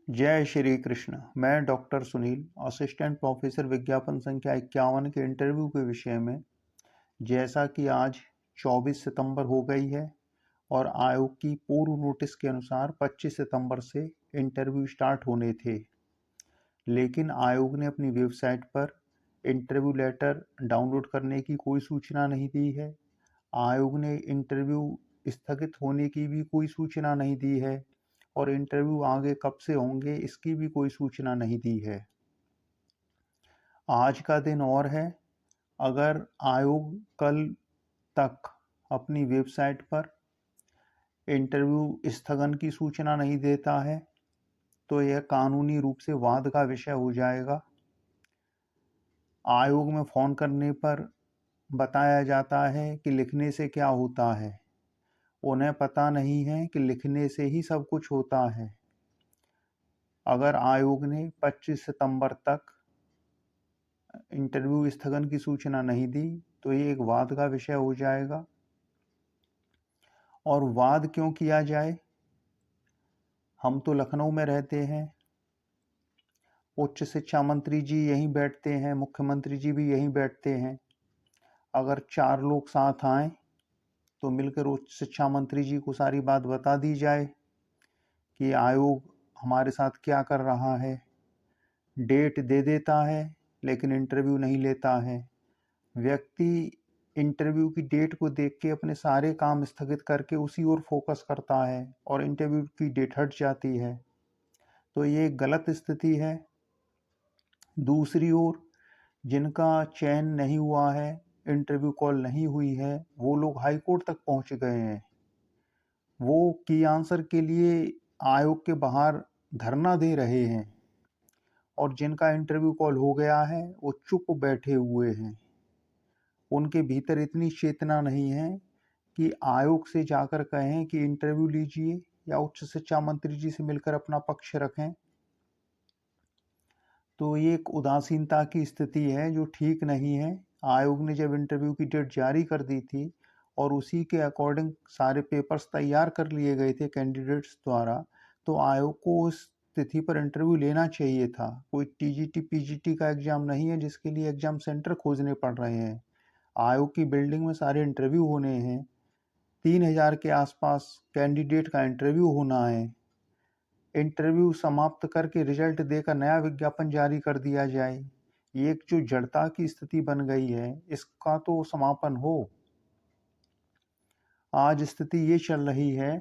जय श्री कृष्ण। मैं doctor Sunil, assistant professor विज्ञापन संख्या 51 के इंटरव्यू के विषय में। जैसा कि आज 24 सितंबर हो गई है और आयोग की पूर्व नोटिस के अनुसार 25 सितंबर से इंटरव्यू स्टार्ट होने थे, लेकिन आयोग ने अपनी वेबसाइट पर इंटरव्यू लेटर डाउनलोड करने की कोई सूचना नहीं दी है। आयोग ने इंटरव्यू स्थगित होने की भी कोई सूचना नहीं दी है और इंटरव्यू आगे कब से होंगे इसकी भी कोई सूचना नहीं दी है। आज का दिन और है। अगर आयोग कल तक अपनी वेबसाइट पर इंटरव्यू स्थगन की सूचना नहीं देता है तो यह कानूनी रूप से वाद का विषय हो जाएगा। आयोग में फ़ोन करने पर बताया जाता है कि लिखने से क्या होता है। उन्हें पता नहीं है कि लिखने से ही सब कुछ होता है। अगर आयोग ने 25 सितंबर तक इंटरव्यू स्थगन की सूचना नहीं दी तो ये एक वाद का विषय हो जाएगा। और वाद क्यों किया जाए? हम तो लखनऊ में रहते हैं, उच्च शिक्षा मंत्री जी यहीं बैठते हैं, मुख्यमंत्री जी भी यहीं बैठते हैं। अगर 4 लोग साथ आए तो मिलकर उच्च शिक्षा मंत्री जी को सारी बात बता दी जाए कि आयोग हमारे साथ क्या कर रहा है। डेट दे देता है लेकिन इंटरव्यू नहीं लेता है। व्यक्ति इंटरव्यू की डेट को देख के अपने सारे काम स्थगित करके उसी ओर फोकस करता है और इंटरव्यू की डेट हट जाती है, तो ये एक गलत स्थिति है। दूसरी ओर जिनका चयन नहीं हुआ है, इंटरव्यू कॉल नहीं हुई है, वो लोग हाई कोर्ट तक पहुंच गए हैं। वो की आंसर के लिए आयोग के बाहर धरना दे रहे हैं और जिनका इंटरव्यू कॉल हो गया है वो चुप बैठे हुए हैं। उनके भीतर इतनी चेतना नहीं है कि आयोग से जाकर कहें कि इंटरव्यू लीजिए या उच्च शिक्षा मंत्री जी से मिलकर अपना पक्ष रखें। तो ये एक उदासीनता की स्थिति है जो ठीक नहीं है। आयोग ने जब इंटरव्यू की डेट जारी कर दी थी और उसी के अकॉर्डिंग सारे पेपर्स तैयार कर लिए गए थे कैंडिडेट्स द्वारा, तो आयोग को उस तिथि पर इंटरव्यू लेना चाहिए था। कोई टीजीटी पीजीटी का एग्जाम नहीं है जिसके लिए एग्जाम सेंटर खोजने पड़ रहे हैं। आयोग की बिल्डिंग में सारे इंटरव्यू होने हैं। 3000 के आसपास कैंडिडेट का इंटरव्यू होना है। इंटरव्यू समाप्त करके रिजल्ट देकर नया विज्ञापन जारी कर दिया जाए। ये एक जो जड़ता की स्थिति बन गई है इसका तो समापन हो। आज स्थिति ये चल रही है,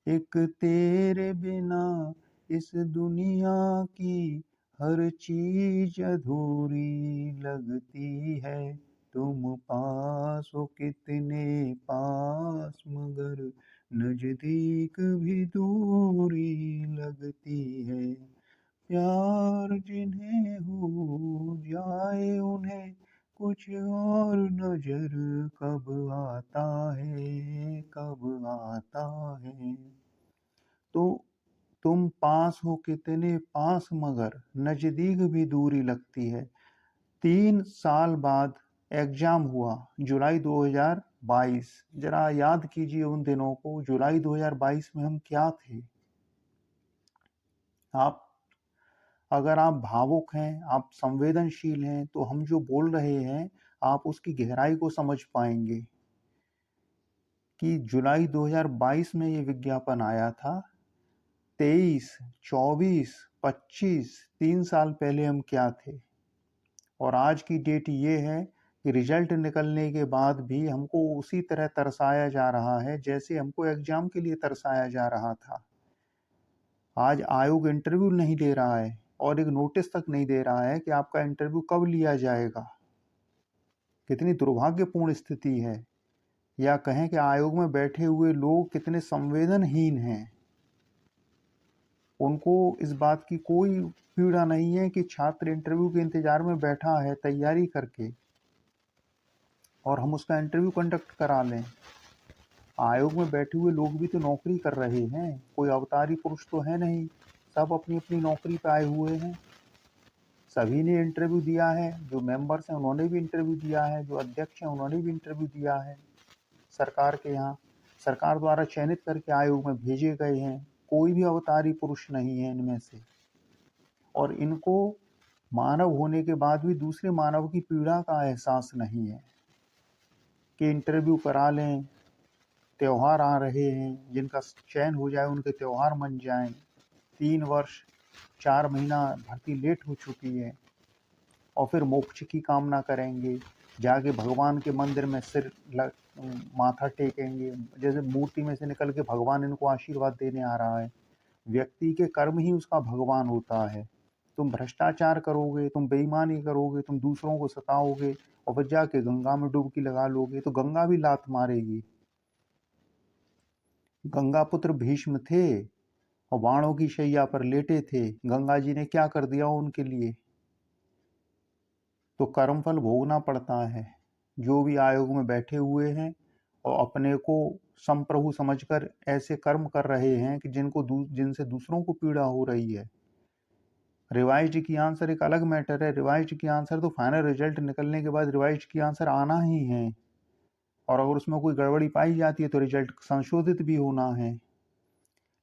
एक तेरे बिना इस दुनिया की हर चीज अधूरी लगती है। तुम पास हो कितने पास मगर नजदीक भी दूरी लगती है। प्यार जिन्हें हो जाए उन्हें कुछ और नजर कब आता है, कब आता है। तो तुम पास हो कितने पास मगर नजदीक भी दूरी लगती है। 3 साल बाद एग्जाम हुआ, जुलाई 2022। जरा याद कीजिए उन दिनों को। जुलाई 2022 में हम क्या थे? आप अगर आप भावुक हैं, आप संवेदनशील हैं, तो हम जो बोल रहे हैं आप उसकी गहराई को समझ पाएंगे कि जुलाई 2022 में ये विज्ञापन आया था। 23, 24, 25, 3 साल पहले हम क्या थे। और आज की डेट ये है कि रिजल्ट निकलने के बाद भी हमको उसी तरह तरसाया जा रहा है जैसे हमको एग्जाम के लिए तरसाया जा रहा था। आज आयोग इंटरव्यू नहीं दे रहा है और एक नोटिस तक नहीं दे रहा है कि आपका इंटरव्यू कब लिया जाएगा। कितनी दुर्भाग्यपूर्ण स्थिति है। या कहें कि आयोग में बैठे हुए लोग कितने संवेदनहीन हैं। उनको इस बात की कोई पीड़ा नहीं है कि छात्र इंटरव्यू के इंतजार में बैठा है तैयारी करके और हम उसका इंटरव्यू कंडक्ट करा लें। आयोग में बैठे हुए लोग भी तो नौकरी कर रहे हैं, कोई अवतारी पुरुष तो है नहीं। सब अपनी अपनी नौकरी पे आए हुए हैं। सभी ने इंटरव्यू दिया है। जो मेंबर्स हैं उन्होंने भी इंटरव्यू दिया है, जो अध्यक्ष हैं उन्होंने भी इंटरव्यू दिया है। सरकार के यहाँ सरकार द्वारा चयनित करके आयोग में भेजे गए हैं। कोई भी अवतारी पुरुष नहीं है इनमें से, और इनको मानव होने के बाद भी दूसरे मानव की पीड़ा का एहसास नहीं है कि इंटरव्यू करा लें, त्योहार आ रहे हैं, जिनका चयन हो जाए उनके त्योहार मन जाएं। 3 वर्ष 4 महीना भर्ती लेट हो चुकी है, और फिर मोक्ष की कामना करेंगे, जाके भगवान के मंदिर में माथा टेकेंगे, जैसे मूर्ति में से निकल के भगवान इनको आशीर्वाद देने आ रहा है। व्यक्ति के कर्म ही उसका भगवान होता है। तुम भ्रष्टाचार करोगे, तुम बेईमानी करोगे, तुम दूसरों को सताओगे, और फिर जाके गंगा में डुबकी लगा लोगे तो गंगा भी लात मारेगी। गंगा पुत्र भीष्म थे और बाणों की शैया पर लेटे थे, गंगा जी ने क्या कर दिया उनके लिए? तो कर्मफल भोगना पड़ता है। जो भी आयोग में बैठे हुए हैं और अपने को संप्रभु समझकर ऐसे कर्म कर रहे हैं कि जिनसे दूसरों को पीड़ा हो रही है। रिवाइज्ड की आंसर एक अलग मैटर है। रिवाइज्ड की आंसर तो फाइनल रिजल्ट निकलने के बाद रिवाइज्ड की आंसर आना ही है, और अगर उसमें कोई गड़बड़ी पाई जाती है तो रिजल्ट संशोधित भी होना है।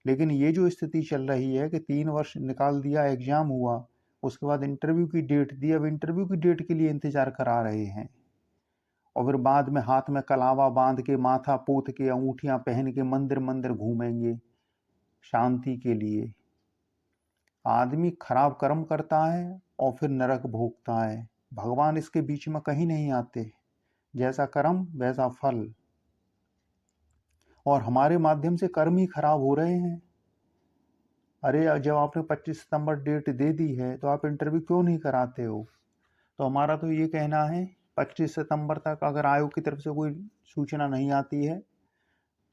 लेकिन ये जो स्थिति चल रही है कि 3 वर्ष निकाल दिया, एग्जाम हुआ, उसके बाद इंटरव्यू की डेट दी, अब इंटरव्यू की डेट के लिए इंतजार करा रहे हैं, और फिर बाद में हाथ में कलावा बांध के, माथा पोत के, अंगूठियां पहन के मंदिर मंदिर घूमेंगे शांति के लिए। आदमी खराब कर्म करता है और फिर नरक भोगता है। भगवान इसके बीच में कहीं नहीं आते। जैसा कर्म वैसा फल, और हमारे माध्यम से कर्म ही खराब हो रहे हैं। अरे जब आपने 25 सितंबर डेट दे दी है तो आप इंटरव्यू क्यों नहीं कराते हो? तो हमारा तो ये कहना है 25 सितंबर तक अगर आयोग की तरफ से कोई सूचना नहीं आती है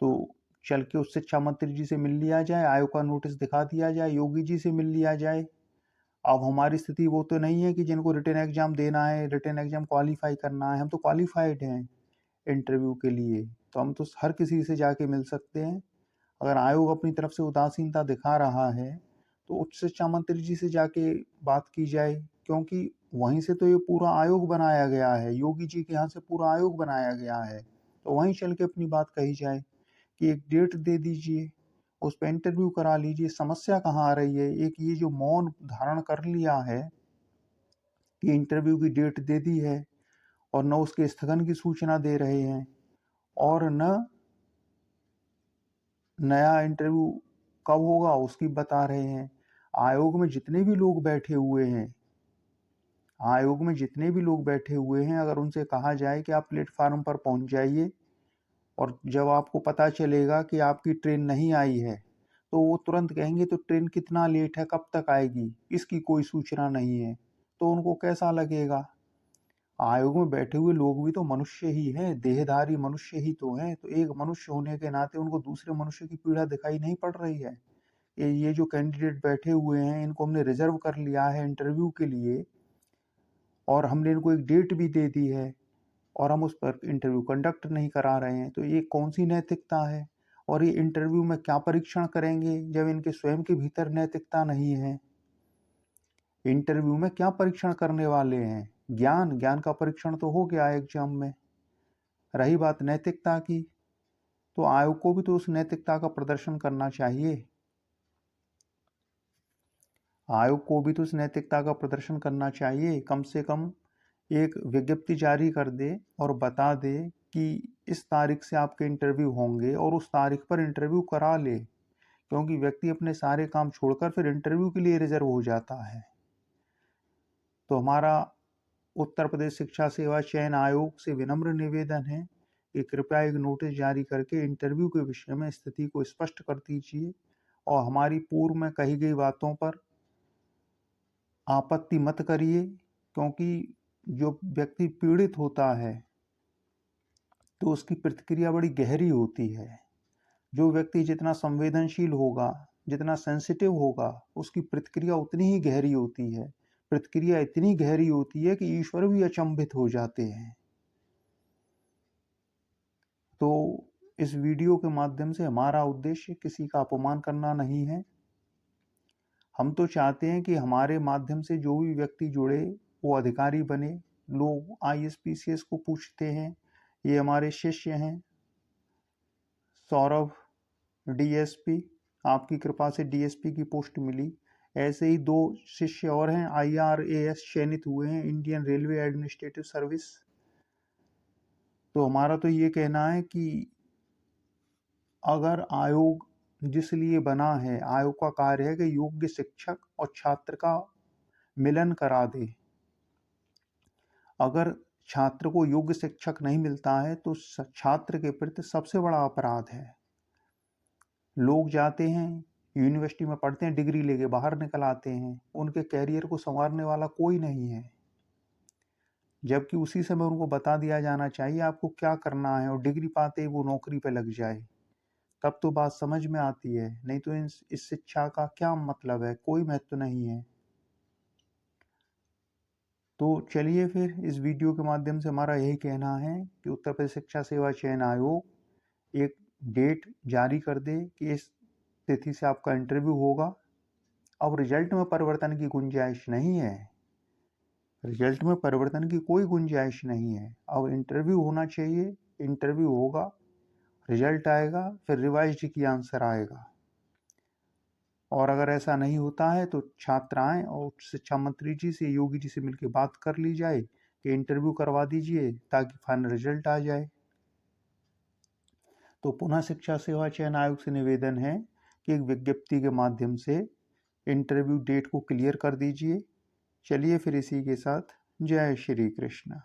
तो चल के उस शिक्षा मंत्री जी से मिल लिया जाए, आयोग का नोटिस दिखा दिया जाए, योगी जी से मिल लिया जाए। अब हमारी स्थिति वो तो नहीं है कि जिनको रिटन एग्जाम देना है, रिटन एग्जाम क्वालिफाई करना है, हम तो क्वालिफाइड हैं इंटरव्यू के लिए, तो हम तो हर किसी से जाके मिल सकते हैं। अगर आयोग अपनी तरफ से उदासीनता दिखा रहा है तो उच्च शिक्षा मंत्री जी से जाके बात की जाए, क्योंकि वहीं से तो ये पूरा आयोग बनाया गया है, योगी जी के यहाँ से पूरा आयोग बनाया गया है, तो वहीं चल के अपनी बात कही जाए कि एक डेट दे दीजिए, उस पर इंटरव्यू करा लीजिए। समस्या कहाँ आ रही है? एक ये जो मौन धारण कर लिया है कि इंटरव्यू की डेट दे दी है और न उसके स्थगन की सूचना दे रहे हैं, और न नया इंटरव्यू कब होगा उसकी बता रहे हैं। आयोग में जितने भी लोग बैठे हुए हैं, आयोग में जितने भी लोग बैठे हुए हैं, अगर उनसे कहा जाए कि आप प्लेटफार्म पर पहुंच जाइए, और जब आपको पता चलेगा कि आपकी ट्रेन नहीं आई है तो वो तुरंत कहेंगे तो ट्रेन कितना लेट है, कब तक आएगी, इसकी कोई सूचना नहीं है, तो उनको कैसा लगेगा? आयोग में बैठे हुए लोग भी तो मनुष्य ही हैं, देहधारी मनुष्य ही तो हैं, तो एक मनुष्य होने के नाते उनको दूसरे मनुष्य की पीड़ा दिखाई नहीं पड़ रही है? ये जो कैंडिडेट बैठे हुए हैं इनको हमने रिजर्व कर लिया है इंटरव्यू के लिए, और हमने इनको एक डेट भी दे दी है, और हम उस पर इंटरव्यू कंडक्ट नहीं करा रहे हैं, तो ये कौन सी नैतिकता है? और ये इंटरव्यू में क्या परीक्षण करेंगे जब इनके स्वयं के भीतर नैतिकता नहीं है? इंटरव्यू में क्या परीक्षण करने वाले हैं? ज्ञान का परीक्षण तो हो गया एग्जाम में। रही बात नैतिकता की, तो आयोग को भी तो उस नैतिकता का प्रदर्शन करना चाहिए। आयोग को भी तो उस नैतिकता का प्रदर्शन करना चाहिए, कम से कम एक विज्ञप्ति जारी कर दे और बता दे कि इस तारीख से आपके इंटरव्यू होंगे, और उस तारीख पर इंटरव्यू करा ले, क्योंकि व्यक्ति अपने सारे काम छोड़कर फिर इंटरव्यू के लिए रिजर्व हो जाता है। तो हमारा उत्तर प्रदेश शिक्षा सेवा चयन आयोग से विनम्र निवेदन है कि कृपया एक नोटिस जारी करके इंटरव्यू के विषय में स्थिति को स्पष्ट कर दीजिए, और हमारी पूर्व में कही गई बातों पर आपत्ति मत करिए, क्योंकि जो व्यक्ति पीड़ित होता है तो उसकी प्रतिक्रिया बड़ी गहरी होती है। जो व्यक्ति जितना संवेदनशील होगा, जितना सेंसिटिव होगा, उसकी प्रतिक्रिया उतनी ही गहरी होती है। प्रतिक्रिया इतनी गहरी होती है कि ईश्वर भी अचंभित हो जाते हैं। तो इस वीडियो के माध्यम से हमारा उद्देश्य किसी का अपमान करना नहीं है। हम तो चाहते हैं कि हमारे माध्यम से जो भी व्यक्ति जुड़े वो अधिकारी बने। लोग ISPCS को पूछते हैं, ये हमारे शिष्य हैं सौरभ DSP, आपकी कृपा से डीएसपी की पोस्ट मिली। ऐसे ही 2 शिष्य और हैं, IRAS चयनित हुए हैं, इंडियन रेलवे एडमिनिस्ट्रेटिव सर्विस। तो हमारा तो ये कहना है कि अगर आयोग जिस लिए बना है, आयोग का कार्य है कि योग्य शिक्षक और छात्र का मिलन करा दे। अगर छात्र को योग्य शिक्षक नहीं मिलता है तो छात्र के प्रति सबसे बड़ा अपराध है। लोग जाते हैं यूनिवर्सिटी में पढ़ते हैं, डिग्री लेके बाहर निकल आते हैं, उनके कैरियर को संवारने वाला कोई नहीं है, जबकि उसी समय उनको बता दिया जाना चाहिए आपको क्या करना है, और डिग्री पाते ही वो नौकरी पे लग जाए, तब तो बात समझ में आती है। नहीं तो इस शिक्षा का क्या मतलब है, कोई महत्व नहीं है। तो चलिए फिर इस वीडियो के माध्यम से हमारा यही कहना है कि उत्तर प्रदेश शिक्षा सेवा चयन आयोग एक डेट जारी कर दे कि इस तिथि से आपका इंटरव्यू होगा। अब रिजल्ट में परिवर्तन की गुंजाइश नहीं है, रिजल्ट में परिवर्तन की कोई गुंजाइश नहीं है। अब इंटरव्यू होना चाहिए, इंटरव्यू होगा, रिजल्ट आएगा, फिर रिवाइज्ड की आंसर आएगा। और अगर ऐसा नहीं होता है तो छात्र आएं और उच्च शिक्षा मंत्री जी से, योगी जी से मिलकर बात कर ली जाए कि इंटरव्यू करवा दीजिए ताकि फाइनल रिजल्ट आ जाए। तो पुनः शिक्षा सेवा चयन आयोग से निवेदन है कि एक विज्ञप्ति के माध्यम से इंटरव्यू डेट को क्लियर कर दीजिए। चलिए फिर इसी के साथ जय श्री कृष्ण।